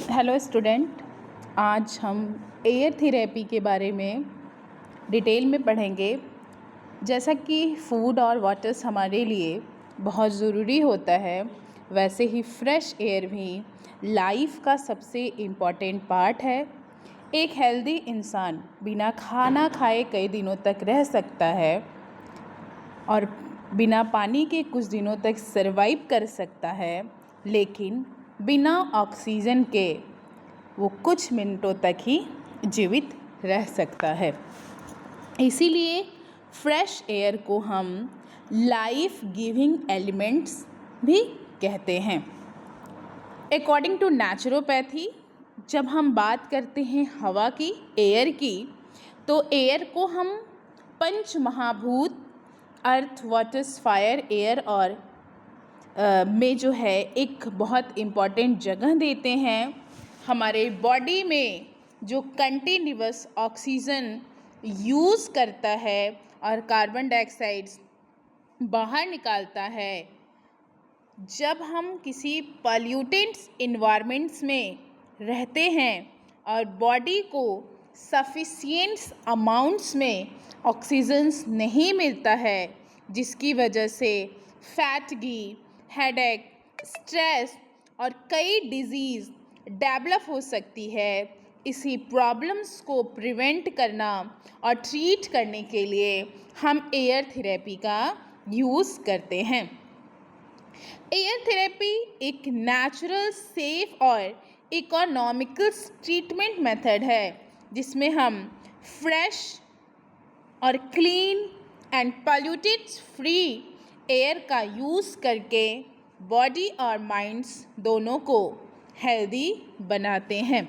Hello student. आज हम air therapy के बारे में डिटेल में पढ़ेंगे। जैसा कि फूड और वाटर्स हमारे लिए बहुत ज़रूरी होता है, वैसे ही फ्रेश एयर भी लाइफ का सबसे इम्पॉर्टेंट पार्ट है। एक हेल्दी इंसान बिना खाना खाए कई दिनों तक रह सकता है और बिना पानी के कुछ दिनों तक सर्वाइव कर सकता है, लेकिन बिना ऑक्सीजन के वो कुछ मिनटों तक ही जीवित रह सकता है। इसीलिए फ्रेश एयर को हम लाइफ गिविंग एलिमेंट्स भी कहते हैं। अकॉर्डिंग टू नेचुरोपैथी, जब हम बात करते हैं हवा की, एयर की, तो एयर को हम पंच महाभूत अर्थ, वाटर, फायर, एयर और में जो है एक बहुत इम्पॉर्टेंट जगह देते हैं। हमारे बॉडी में जो कंटिन्यूअस ऑक्सीजन यूज़ करता है और कार्बन डाइऑक्साइड बाहर निकालता है, जब हम किसी पॉल्यूटेंट्स इन्वायरमेंट्स में रहते हैं और बॉडी को सफिशिएंट अमाउंट्स में ऑक्सीजन नहीं मिलता है, जिसकी वजह से फैटिगी, हेडेक, स्ट्रेस और कई डिजीज़ डेवलप हो सकती है। इसी प्रॉब्लम्स को प्रिवेंट करना और ट्रीट करने के लिए हम एयर थेरेपी का यूज़ करते हैं। एयर थेरेपी एक नेचुरल, सेफ और इकोनॉमिकल ट्रीटमेंट मेथड है, जिसमें हम फ्रेश और clean and polluted free air का यूज़ करके बॉडी और माइंड्स दोनों को हेल्दी बनाते हैं।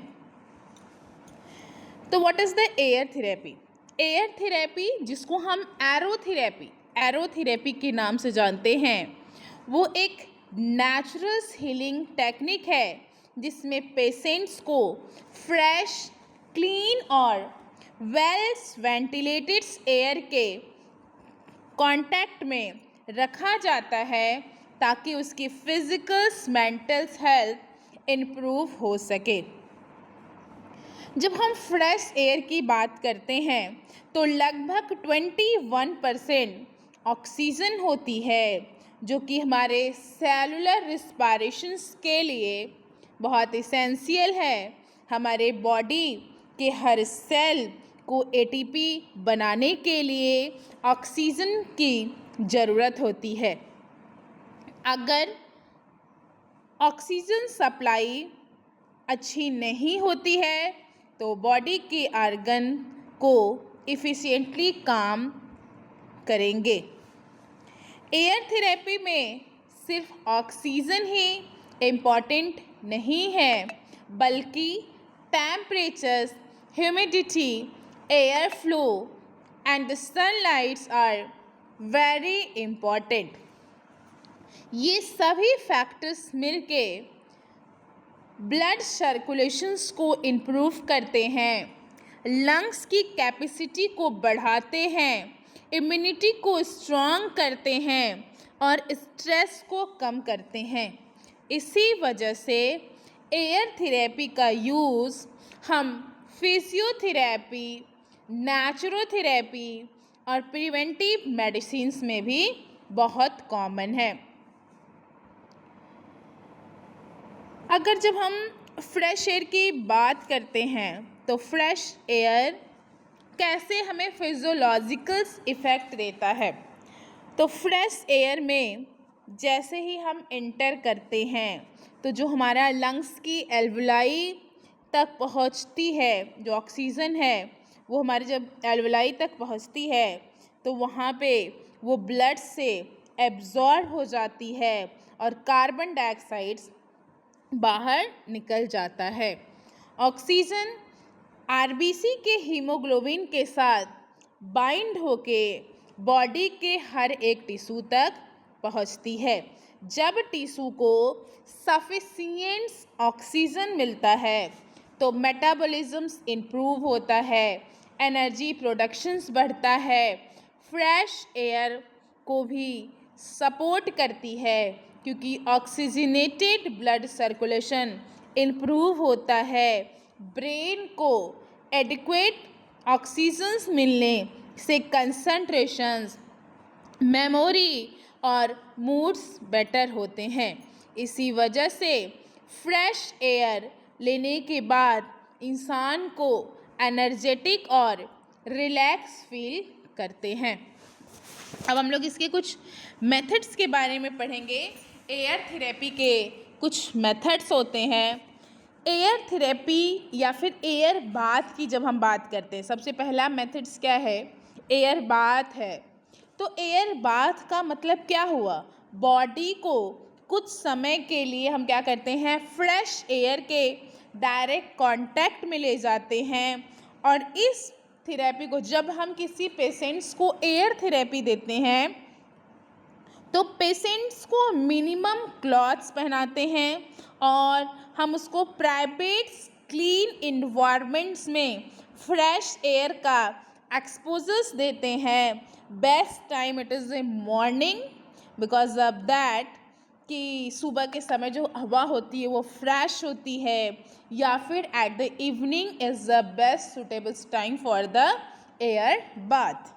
तो what is the air therapy? Air therapy, जिसको हम एरोथेरेपी के नाम से जानते हैं, वो एक नेचुरल हीलिंग टेक्निक है, जिसमें पेशेंट्स को फ्रेश, क्लीन और वेल वेंटिलेटेड एयर के कांटेक्ट में रखा जाता है ताकि उसकी फिजिकल मेंटल हेल्थ इम्प्रूव हो सके। जब हम फ्रेश एयर की बात करते हैं तो लगभग 21% ऑक्सीजन होती है, जो कि हमारे सेलुलर रिस्पायरेशंस के लिए बहुत इसेंशियल है। हमारे बॉडी के हर सेल को एटीपी बनाने के लिए ऑक्सीजन की ज़रूरत होती है। अगर ऑक्सीजन सप्लाई अच्छी नहीं होती है तो बॉडी के ऑर्गन को इफ़िशिएंटली काम करेंगे। एयर थेरेपी में सिर्फ ऑक्सीजन ही इम्पॉर्टेंट नहीं है, बल्कि temperature, humidity, air flow and the sunlights are very important. ये सभी फैक्टर्स मिलके ब्लड सर्कुलेशंस को इम्प्रूव करते हैं, लंग्स की कैपेसिटी को बढ़ाते हैं, इम्यूनिटी को स्ट्रॉन्ग करते हैं और स्ट्रेस को कम करते हैं। इसी वजह से एयर थेरेपी का यूज़ हम फिजियोथेरेपी, नेचुरोथेरेपी और प्रिवेंटिव मेडिसिन्स में भी बहुत कॉमन है। अगर जब हम फ्रेश एयर की बात करते हैं तो फ्रेश एयर कैसे हमें फिजियोलॉजिकल इफ़ेक्ट देता है, तो फ्रेश एयर में जैसे ही हम इंटर करते हैं तो जो हमारा लंग्स की एल्वुलाई तक पहुंचती है, जो ऑक्सीजन है वो हमारे जब एल्वुलाई तक पहुंचती है तो वहाँ पे वो ब्लड से एब्जॉर्ब हो जाती है और कार्बन डाइऑक्साइड बाहर निकल जाता है। ऑक्सीजन आरबीसी के हीमोग्लोबिन के साथ बाइंड होके बॉडी के हर एक टिश्यू तक पहुंचती है। जब टिश्यू को सफिशिएंट ऑक्सीजन मिलता है तो मेटाबॉलिज्म्स इम्प्रूव होता है, एनर्जी प्रोडक्शंस बढ़ता है, फ्रेश एयर को भी सपोर्ट करती है, क्योंकि ऑक्सीजनेटेड ब्लड सर्कुलेशन इम्प्रूव होता है, ब्रेन को एडिक्वेट ऑक्सीजन्स मिलने से कंसंट्रेशंस, मेमोरी और मूड्स बेटर होते हैं। इसी वजह से फ्रेश एयर लेने के बाद इंसान को एनर्जेटिक और रिलैक्स फील करते हैं। अब हम लोग इसके कुछ मेथड्स के बारे में पढ़ेंगे। एयर थेरेपी के कुछ मेथड्स होते हैं। एयर थेरेपी या फिर एयर बाथ की जब हम बात करते हैं, सबसे पहला मेथड्स क्या है? एयर बाथ है। तो एयर बाथ का मतलब क्या हुआ? बॉडी को कुछ समय के लिए हम क्या करते हैं, फ्रेश एयर के डायरेक्ट कांटेक्ट में ले जाते हैं। और इस थेरेपी को जब हम किसी पेशेंट्स को एयर थेरेपी देते हैं तो पेशेंट्स को मिनिमम क्लॉथ्स पहनाते हैं और हम उसको प्राइवेट क्लीन इन्वायरमेंट्स में फ्रेश एयर का एक्सपोजर्स देते हैं। Best time it is a morning, because of that कि सुबह के समय जो हवा होती है वो फ्रेश होती है, या फिर at the evening is the best suitable time for the air bath.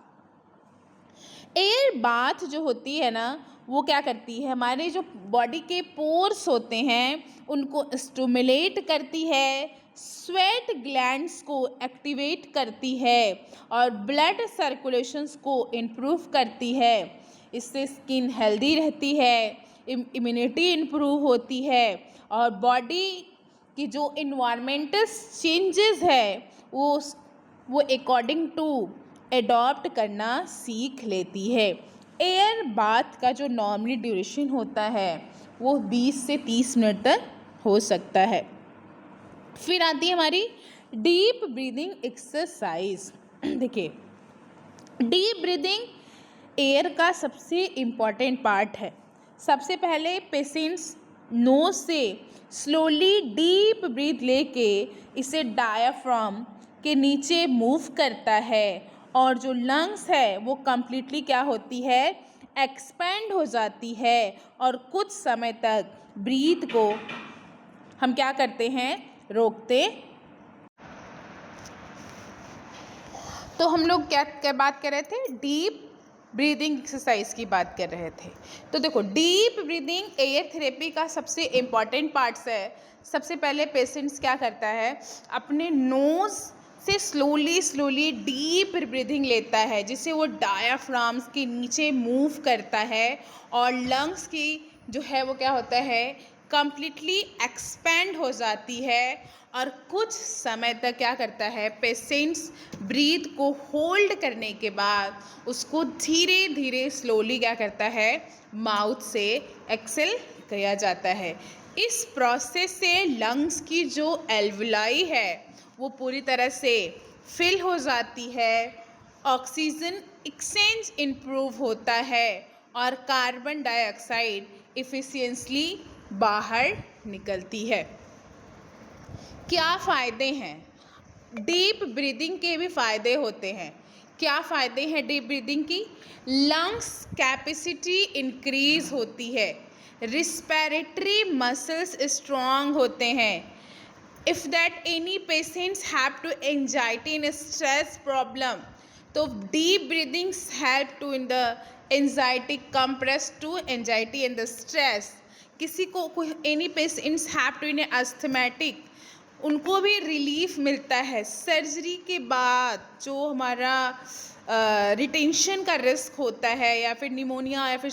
Air bath जो होती है ना, वो क्या करती है, हमारे जो बॉडी के पोर्स होते हैं उनको स्टिमुलेट करती है, स्वेट ग्लैंड्स को एक्टिवेट करती है और ब्लड सर्कुलेशंस को इम्प्रूव करती है। इससे स्किन हेल्दी रहती है, इम्यूनिटी इम्प्रूव होती है और बॉडी की जो इन्वायरमेंटल चेंजेस है वो अकॉर्डिंग टू एडॉप्ट करना सीख लेती है। एयर बाथ का जो नॉर्मली ड्यूरेशन होता है वो 20 से 30 मिनट तक हो सकता है। फिर आती है हमारी डीप ब्रीदिंग एक्सरसाइज। देखिए, डीप ब्रीदिंग एयर का सबसे इम्पॉर्टेंट पार्ट है। सबसे पहले पेशेंट्स नोज से स्लोली डीप ब्रीथ लेके इसे डायाफ्राम के नीचे मूव करता है और जो लंग्स है वो कम्प्लीटली क्या होती है, एक्सपेंड हो जाती है और कुछ समय तक ब्रीथ को हम क्या करते हैं, रोकते। तो हम लोग क्या बात कर रहे थे, डीप ब्रीदिंग एक्सरसाइज की बात कर रहे थे। तो देखो, डीप ब्रीदिंग एयर थेरेपी का सबसे इम्पॉर्टेंट पार्ट्स है। सबसे पहले पेशेंट्स क्या करता है, अपने नोज़ से स्लोली डीप ब्रीदिंग लेता है, जिससे वो डायाफ्राम्स के नीचे मूव करता है और लंग्स की जो है वो क्या होता है, कम्प्लीटली एक्सपेंड हो जाती है और कुछ समय तक क्या करता है, पेशेंट्स ब्रीथ को होल्ड करने के बाद उसको धीरे धीरे स्लोली क्या करता है, माउथ से एक्सेल किया जाता है। इस प्रोसेस से लंग्स की जो एल्वुलाई है वो पूरी तरह से फिल हो जाती है, ऑक्सीजन एक्सचेंज इम्प्रूव होता है और कार्बन डाइऑक्साइड इफ़िशियंटली बाहर निकलती है। क्या फ़ायदे हैं? डीप ब्रीदिंग के भी फ़ायदे होते हैं। क्या फ़ायदे हैं डीप ब्रीदिंग की? लंग्स कैपेसिटी इंक्रीज़ होती है, रिस्पिरेटरी मसल्स स्ट्रॉन्ग होते हैं। If that any patients have to anxiety in stress problem, तो deep breathings help to in the anxiety, compress to anxiety and the stress. किसी को कोई any patients have to in asthmatic, उनको भी relief मिलता है। सर्जरी के बाद जो हमारा रिटेंशन का रिस्क होता है या फिर निमोनिया या फिर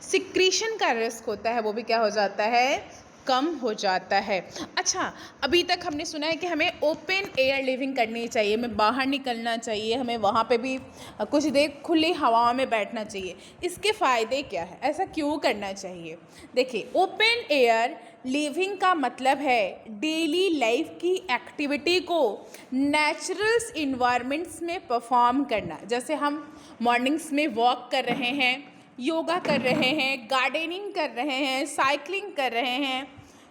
सिक्रीशन का रिस्क होता है, वो भी क्या हो जाता है, कम हो जाता है। अच्छा, अभी तक हमने सुना है कि हमें ओपन एयर लिविंग करनी चाहिए, हमें बाहर निकलना चाहिए, हमें वहाँ पे भी कुछ देर खुली हवा में बैठना चाहिए। इसके फ़ायदे क्या है, ऐसा क्यों करना चाहिए? देखिए, ओपन एयर लिविंग का मतलब है डेली लाइफ की एक्टिविटी को नेचुरल इन्वायरमेंट्स में परफॉर्म करना। जैसे हम मॉर्निंग्स में वॉक कर रहे हैं, योगा कर रहे हैं, गार्डनिंग कर रहे हैं, साइकिलिंग कर रहे हैं,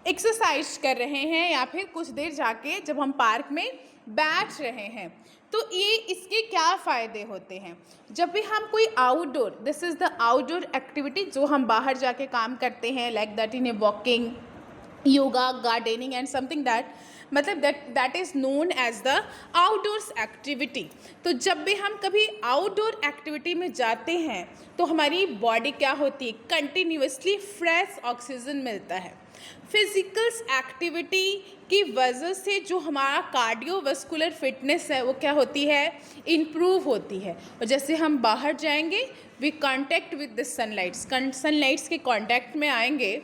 एक्सरसाइज कर रहे हैं, या फिर कुछ देर जाके जब हम पार्क में बैठ रहे हैं, तो ये इसके क्या फ़ायदे होते हैं? जब भी हम कोई outdoor, this is the outdoor activity जो हम बाहर जाके काम करते हैं, like that in a walking yoga, gardening and something that, मतलब that is known as the outdoors activity. तो जब भी हम कभी आउटडोर एक्टिविटी में जाते हैं तो हमारी बॉडी क्या होती है, कंटिन्यूसली फ्रेश ऑक्सीजन मिलता है। फिजिकल्स एक्टिविटी की वजह से जो हमारा कार्डियोवास्कुलर फिटनेस है वो क्या होती है, इम्प्रूव होती है। और जैसे हम बाहर जाएंगे, we contact with the sunlights के कांटेक्ट में आएंगे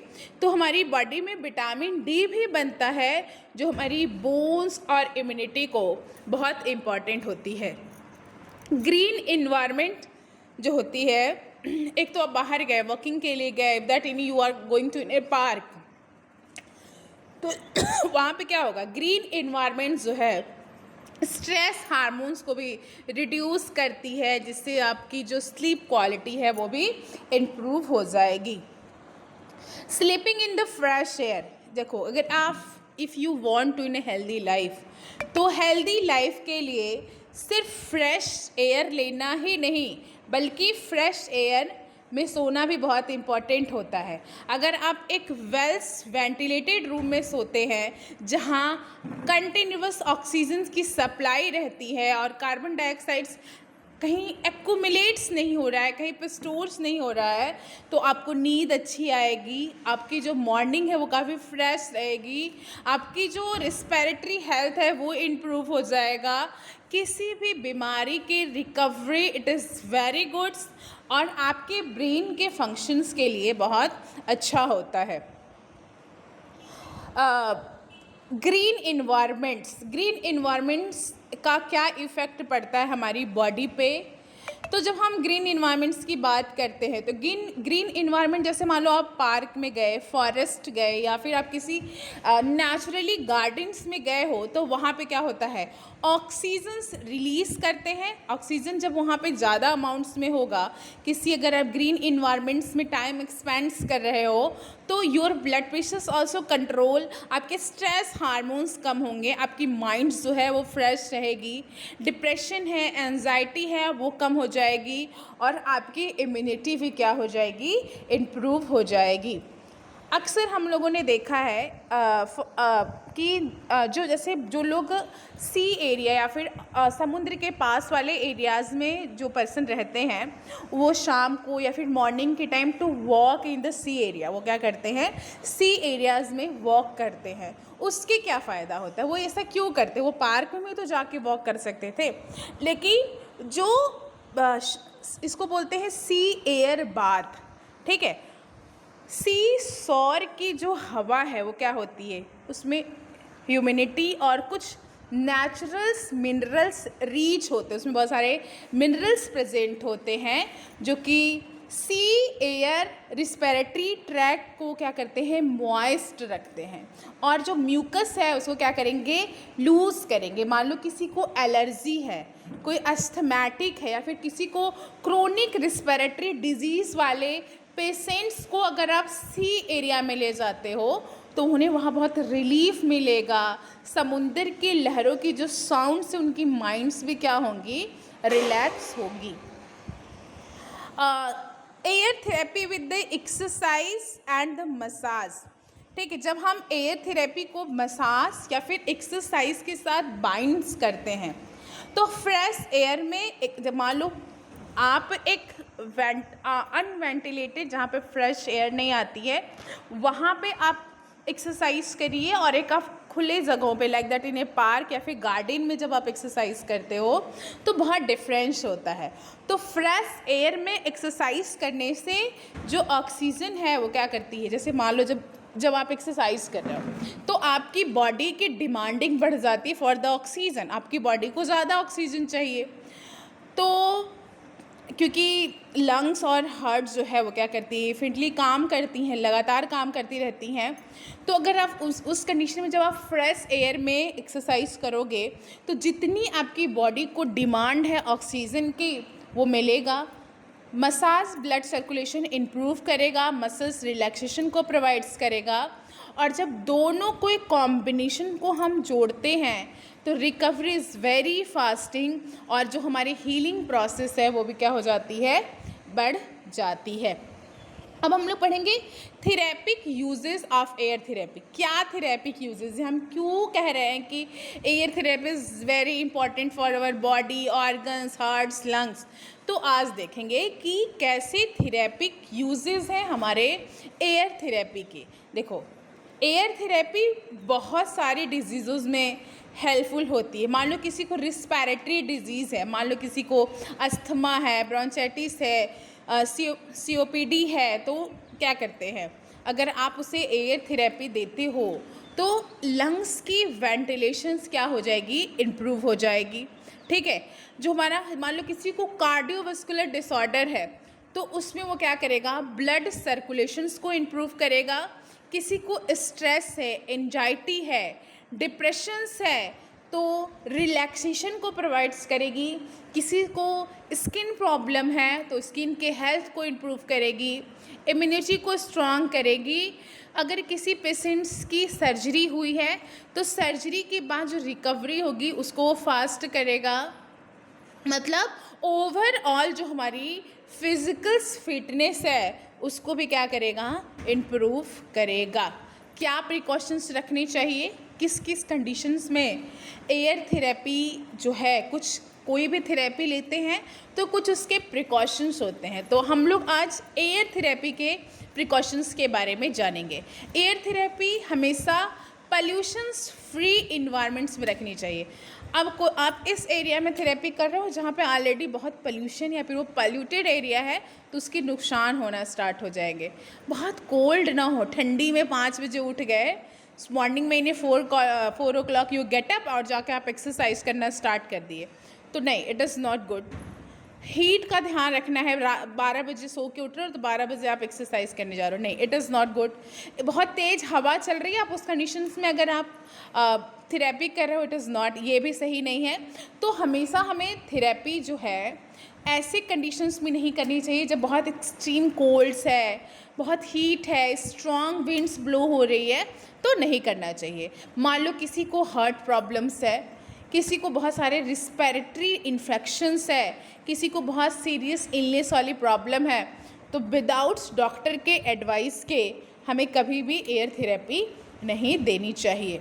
तो हमारी बॉडी में विटामिन डी भी बनता है, जो हमारी बोन्स और इम्यूनिटी को बहुत इम्पॉर्टेंट होती है। ग्रीन इन्वायरमेंट जो होती है, एक तो आप बाहर गए, वॉकिंग के लिए गए, that in you are going to in a park, तो वहाँ पे क्या होगा, ग्रीन इन्वायरमेंट जो है स्ट्रेस हार्मोन्स को भी रिड्यूस करती है, जिससे आपकी जो स्लीप क्वालिटी है वो भी इम्प्रूव हो जाएगी। Sleeping in the fresh air, देखो अगर आप if you want to in a healthy life, तो हेल्दी लाइफ के लिए सिर्फ फ्रेश एयर लेना ही नहीं बल्कि फ्रेश एयर में सोना भी बहुत इम्पॉर्टेंट होता है। अगर आप एक वेल वेंटिलेटेड रूम में सोते हैं जहाँ कंटिन्यूअस ऑक्सीजन की सप्लाई रहती है और कार्बन डाइऑक्साइड कहीं एक्यूमुलेट्स नहीं हो रहा है, कहीं पे स्टोर्स नहीं हो रहा है, तो आपको नींद अच्छी आएगी, आपकी जो मॉर्निंग है वो काफ़ी फ्रेश रहेगी, आपकी जो रिस्पिरेटरी हेल्थ है वो इम्प्रूव हो जाएगा, किसी भी बीमारी की recovery it is very good, और आपके ब्रेन के फंक्शंस के लिए बहुत अच्छा होता है। ग्रीन इन्वायरमेंट्स का क्या इफ़ेक्ट पड़ता है हमारी बॉडी पे, तो जब हम ग्रीन इन्वायरमेंट्स की बात करते हैं तो ग्रीन इन्वायरमेंट, जैसे मान लो आप पार्क में गए, फॉरेस्ट गए, या फिर आप किसी नेचुरली गार्डन्स में गए हो, तो वहाँ पे क्या होता है, ऑक्सीजन रिलीज़ करते हैं। ऑक्सीजन जब वहाँ पे ज़्यादा अमाउंट्स में होगा, अगर आप ग्रीन इन्वायरमेंट्स में टाइम एक्सपेंड्स कर रहे हो, तो your blood pressures also control, आपके स्ट्रेस हार्मोन्स कम होंगे, आपकी माइंड जो है वो फ्रेश रहेगी, डिप्रेशन है, एंजाइटी है वो कम हो जाएगी, और आपकी इम्यूनिटी भी क्या हो जाएगी, इम्प्रूव हो जाएगी। अक्सर हम लोगों ने देखा है कि जो लोग सी एरिया या फिर समुद्र के पास वाले एरियाज़ में जो पर्सन रहते हैं, वो शाम को या फिर मॉर्निंग के time to walk in the sea area, वो क्या करते हैं, सी एरियाज़ में वॉक करते हैं। उसके क्या फ़ायदा होता है, वो ऐसा क्यों करते हैं, वो पार्क में तो जाके वॉक कर सकते थे, लेकिन जो इसको बोलते हैं सी एयर बाथ, ठीक है, सी सौर की जो हवा है वो क्या होती है, उसमें ह्यूमिडिटी और कुछ नेचुरल्स मिनरल्स रीच होते हैं, उसमें बहुत सारे मिनरल्स प्रेजेंट होते हैं जो कि सी एयर रिस्पिरेटरी ट्रैक्ट को क्या करते हैं, मॉइस्ट रखते हैं, और जो म्यूकस है उसको क्या करेंगे, लूज़ करेंगे। मान लो किसी को एलर्जी है, कोई अस्थमैटिक है, या फिर किसी को क्रोनिक रिस्पिरेटरी डिजीज़ वाले पेशेंट्स को अगर आप सी एरिया में ले जाते हो तो उन्हें वहाँ बहुत रिलीफ मिलेगा। समुंदर की लहरों की जो साउंड से उनकी माइंड्स भी क्या होंगी, रिलैक्स होगी। Air therapy with the exercise and the massage, ठीक है, जब हम एयर थेरेपी को मसाज या फिर एक्सरसाइज के साथ बाइंड्स करते हैं तो फ्रेश एयर में जब मान लो आप एक अनवेंटिलेटेड जहाँ पे फ्रेश एयर नहीं आती है वहाँ पे आप एक्सरसाइज करिए, और एक आप खुले जगहों पे like that in a park या फिर गार्डन में जब आप एक्सरसाइज करते हो तो बहुत डिफरेंस होता है। तो फ्रेश एयर में एक्सरसाइज करने से जो ऑक्सीजन है वो क्या करती है, जैसे मान लो जब आप एक्सरसाइज कर रहे हो तो आपकी बॉडी की डिमांडिंग बढ़ जाती है फॉर द ऑक्सीजन, आपकी बॉडी को ज़्यादा ऑक्सीजन चाहिए, तो क्योंकि लंग्स और हार्ट जो है वो क्या करती है, इफिनिटली काम करती हैं, लगातार काम करती रहती हैं, तो अगर आप उस कंडीशन में जब आप फ्रेश एयर में एक्सरसाइज करोगे तो जितनी आपकी बॉडी को डिमांड है ऑक्सीजन की वो मिलेगा। मसाज ब्लड सर्कुलेशन इम्प्रूव करेगा, मसल्स रिलैक्सेशन को प्रोवाइड्स करेगा, और जब दोनों कोई कॉम्बिनेशन को हम जोड़ते हैं तो रिकवरी इज़ वेरी फास्टिंग, और जो हमारी हीलिंग प्रोसेस है वो भी क्या हो जाती है, बढ़ जाती है। अब हम लोग पढ़ेंगे थेरेपिक यूजेस ऑफ एयर थेरेपी। क्या थेरेपिक यूजेस है, हम क्यों कह रहे हैं कि air therapy is very important for our body, organs, hearts, lungs. तो आज देखेंगे कि कैसे थेरेपिक यूजेस हैं हमारे एयर थेरेपी के। देखो, एयर थेरेपी बहुत सारी डिजीज़ में हेल्पफुल होती है। मान लो किसी को रिस्पिरेटरी डिजीज़ है, मान लो किसी को अस्थमा है, ब्रोंचाइटिस है, COPD है, तो क्या करते हैं, अगर आप उसे एयर थेरेपी देते हो तो लंग्स की वेंटिलेशंस क्या हो जाएगी, इम्प्रूव हो जाएगी। ठीक है, जो हमारा मान लो किसी को कार्डियोवास्कुलर डिसऑर्डर है तो उसमें वो क्या करेगा, ब्लड सर्कुलेशंस को इम्प्रूव करेगा। किसी को स्ट्रेस है, एंजाइटी है, डिप्रेशंस है तो रिलैक्सेशन को प्रोवाइड्स करेगी। किसी को स्किन प्रॉब्लम है तो स्किन के हेल्थ को इम्प्रूव करेगी, इम्यूनिटी को स्ट्रॉन्ग करेगी। अगर किसी पेशेंट्स की सर्जरी हुई है तो सर्जरी के बाद जो रिकवरी होगी उसको फास्ट करेगा। मतलब ओवरऑल जो हमारी फिजिकल फिटनेस है उसको भी क्या करेगा, इम्प्रूव करेगा। क्या प्रिकॉशंस रखनी चाहिए, किस किस कंडीशंस में एयर थेरेपी जो है, कुछ कोई भी थेरेपी लेते हैं तो कुछ उसके प्रिकॉशंस होते हैं। तो हम लोग आज एयर थेरेपी के प्रिकॉशंस के बारे में जानेंगे। एयर थेरेपी हमेशा पॉल्यूशंस फ्री इन्वायरमेंट्स में रखनी चाहिए। अब आप इस एरिया में थेरेपी कर रहे हो जहाँ पे ऑलरेडी बहुत पोल्यूशन या फिर वो पॉल्यूटेड एरिया है तो उसकी नुकसान होना स्टार्ट हो जाएंगे। बहुत कोल्ड ना हो, ठंडी में 5 बजे उठ गए, मॉर्निंग में इन्हें 4 o'clock यू गेट अप और जाके आप एक्सरसाइज करना स्टार्ट कर दिए तो नहीं, it is not good. Heat का ध्यान रखना है, 12 बजे सो के उठ रहे हो तो 12 बजे आप एक्सरसाइज करने जा रहे हो, नहीं, इट इज़ नॉट गुड। बहुत तेज़ हवा चल रही है, आप उस कंडीशंस में अगर आप थेरेपी कर रहे हो, इट इज़ नॉट, ये भी सही नहीं है। तो हमेशा हमें थेरेपी जो है ऐसे कंडीशंस में नहीं करनी चाहिए जब बहुत एक्सट्रीम कोल्ड्स है, बहुत हीट है, स्ट्रॉन्ग विंड्स ब्लो हो रही है तो नहीं करना चाहिए। मान लो किसी को हार्ट प्रॉब्लम्स है, किसी को बहुत सारे रिस्पिरेटरी इन्फेक्शंस है, किसी को बहुत सीरियस इलनेस वाली प्रॉब्लम है, तो विदाउट डॉक्टर के एडवाइस के हमें कभी भी एयर थेरेपी नहीं देनी चाहिए।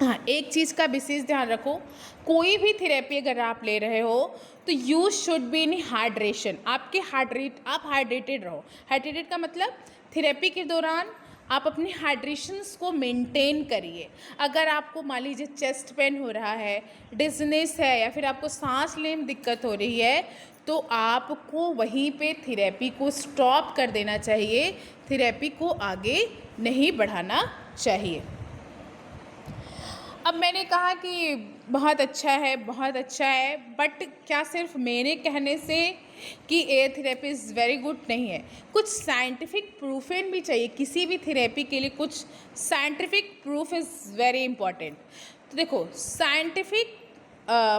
हाँ, एक चीज़ का विशेष ध्यान रखो, कोई भी थेरेपी अगर आप ले रहे हो तो you should be in hydration. आप हाइड्रेटेड रहो। हाइड्रेटेड का मतलब थेरेपी के दौरान आप अपनी हाइड्रेशंस को मेंटेन करिए। अगर आपको मान लीजिए चेस्ट पेन हो रहा है, डिज़नेस है या फिर आपको सांस लेने में दिक्कत हो रही है तो आपको वहीं पे थेरेपी को स्टॉप कर देना चाहिए, थेरेपी को आगे नहीं बढ़ाना चाहिए। अब मैंने कहा कि बहुत अच्छा है, बट क्या सिर्फ मेरे कहने से कि air therapy is very good नहीं है, कुछ साइंटिफिक प्रूफन भी चाहिए। किसी भी थेरेपी के लिए कुछ scientific proof is very important. तो देखो, साइंटिफिक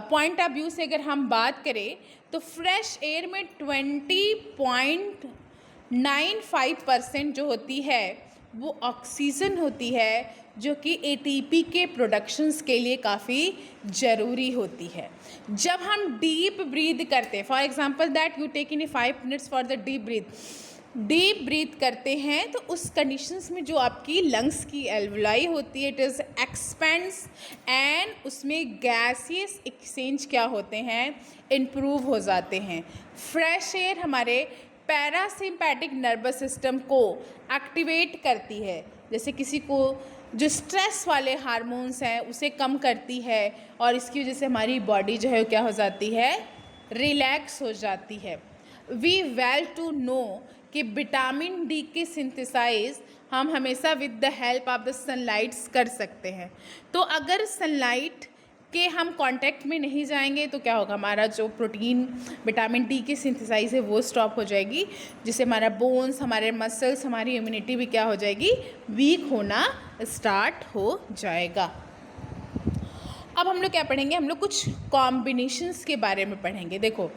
पॉइंट ऑफ व्यू से अगर हम बात करें तो फ्रेश एयर में 20.95% जो होती है वो ऑक्सीजन होती है, जो कि ATP के प्रोडक्शंस के लिए काफ़ी ज़रूरी होती है। जब हम डीप ब्रीथ करते हैं, for example that you take in 5 minutes for the deep breath करते हैं तो उस कंडीशंस में जो आपकी लंग्स की एल्वुलाई होती है, इट इज़ एक्सपेंड्स एंड उसमें गैसियस एक्सचेंज क्या होते हैं, इम्प्रूव हो जाते हैं। फ्रेश एयर हमारे पैरासिम्पैथिक नर्वस सिस्टम को एक्टिवेट करती है, जैसे किसी को जो स्ट्रेस वाले हार्मोन्स हैं उसे कम करती है और इसकी वजह से हमारी बॉडी जो है क्या हो जाती है, रिलैक्स हो जाती है। वी वेल टू नो कि विटामिन डी की सिंथेसाइज हम हमेशा with the help of the sunlights कर सकते हैं। तो अगर सनलाइट के हम कांटेक्ट में नहीं जाएंगे तो क्या होगा, हमारा जो प्रोटीन विटामिन डी की सिंथेसाइज है वो स्टॉप हो जाएगी, जिससे हमारा बोन्स, हमारे मसल्स, हमारी इम्यूनिटी भी क्या हो जाएगी, वीक होना स्टार्ट हो जाएगा। अब हम लोग क्या पढ़ेंगे, हम लोग कुछ कॉम्बिनेशंस के बारे में पढ़ेंगे। देखो,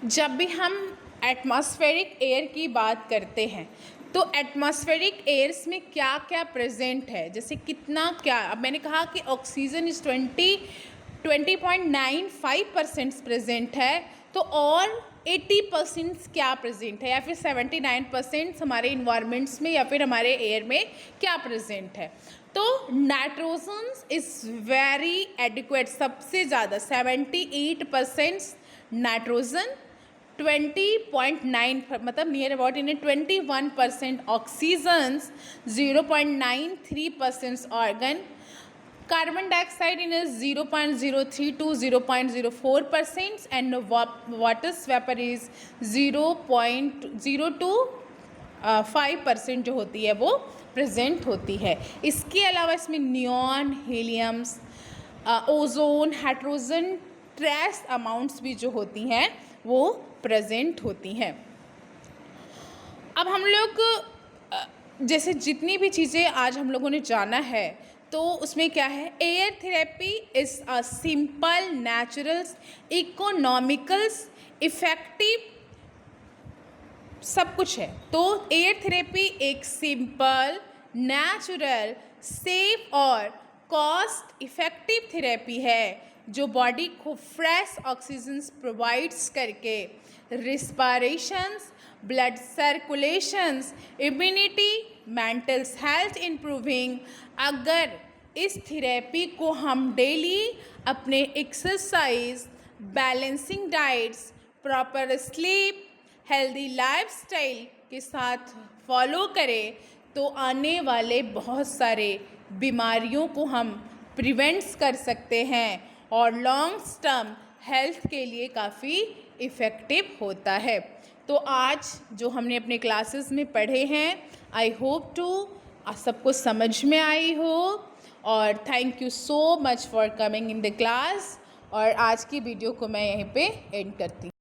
जब भी हम एटमॉस्फेरिक एयर की बात करते हैं तो एटमॉस्फेरिक एयर्स में क्या क्या प्रेजेंट है, जैसे कितना क्या, अब मैंने कहा कि ऑक्सीजन इज़ 20.95% प्रेजेंट है, तो और 80% क्या प्रेजेंट है, या फिर 79% हमारे इन्वायरमेंट्स में या फिर हमारे एयर में क्या प्रेजेंट है। तो नाइट्रोजन इज़ वेरी एडिक्वेट, सबसे ज़्यादा 78% नाइट्रोजन, 20.9 मतलब नियर अबाउट इन्हें 21% oxygen, 0.93% organ, carbon dioxide in is 0.03 to 0.04% and water vapor is 0.02 जो होती है वो प्रेजेंट होती है। इसके अलावा इसमें neon, heliums, ozone, hydrogen, trace amounts भी जो होती हैं वो प्रेजेंट होती हैं। अब हम लोग जैसे जितनी भी चीज़ें आज हम लोगों ने जाना है तो उसमें क्या है, air therapy is a simple, natural, economical, effective, सब कुछ है। तो एयर थेरेपी एक सिंपल, नेचुरल, सेफ और कॉस्ट इफ़ेक्टिव थेरेपी है जो बॉडी को फ्रेश ऑक्सीजन प्रोवाइड्स करके respirations, blood circulations, immunity, mental health improving. अगर इस थेरेपी को हम डेली अपने exercise, balancing diets, proper sleep, healthy lifestyle के साथ फॉलो करें तो आने वाले बहुत सारे बीमारियों को हम प्रिवेंट्स कर सकते हैं और लॉन्ग टर्म हेल्थ के लिए काफ़ी इफ़ेक्टिव होता है। तो आज जो हमने अपने क्लासेस में पढ़े हैं, आई होप टू सबको समझ में आई हो, और thank you so much for coming in the class. और आज की वीडियो को मैं यहीं पे एंड करती हूँ।